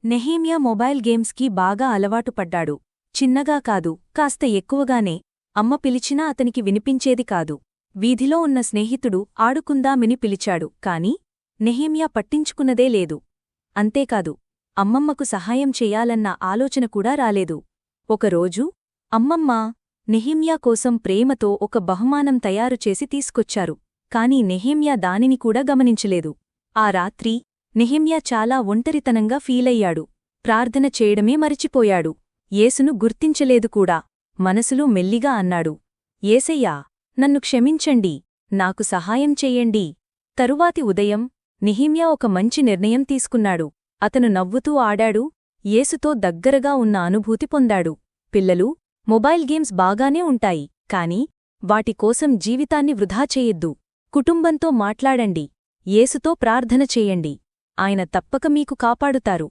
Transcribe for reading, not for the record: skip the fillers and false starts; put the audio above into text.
Nehemiah mobile గేమ్స్కి బాగా అలవాటు పడ్డాడు. చిన్నగా కాదు, కాస్త ఎక్కువగానే. అమ్మ పిలిచినా అతనికి వినిపించేది కాదు. వీధిలో ఉన్న స్నేహితుడు ఆడుకుందామని పిలిచాడు, కాని నెహేమియా పట్టించుకున్నదే లేదు. అంతేకాదు, అమ్మమ్మకు సహాయం చెయ్యాలన్న ఆలోచన కూడా రాలేదు. ఒకరోజు అమ్మమ్మా నెహేమియా కోసం ప్రేమతో ఒక బహుమానం తయారుచేసి తీసుకొచ్చారు, కాని నెహేమియా దానిని కూడా గమనించలేదు. ఆ రాత్రి నెహెమ్యా చాలా ఒంటరితనంగా ఫీలయ్యాడు. ప్రార్థన చేయడమే మరిచిపోయాడు. యేసును గుర్తించలేదు కూడా. మనసులో మెల్లిగా అన్నాడు, యేసయ్యా, నన్ను క్షమించండి, నాకు సహాయం చెయ్యండి. తరువాతి ఉదయం నెహెమ్యా ఒక మంచి నిర్ణయం తీసుకున్నాడు. అతను నవ్వుతూ ఆడాడు, యేసుతో దగ్గరగా ఉన్న అనుభూతి పొందాడు. పిల్లలు, మొబైల్ గేమ్స్ బాగానే ఉంటాయి, కాని వాటి కోసం జీవితాన్ని వృధా చేయొద్దు. కుటుంబంతో మాట్లాడండి, యేసుతో ప్రార్థన చేయండి. ఆయన తప్పక మీకు కాపాడుతారు.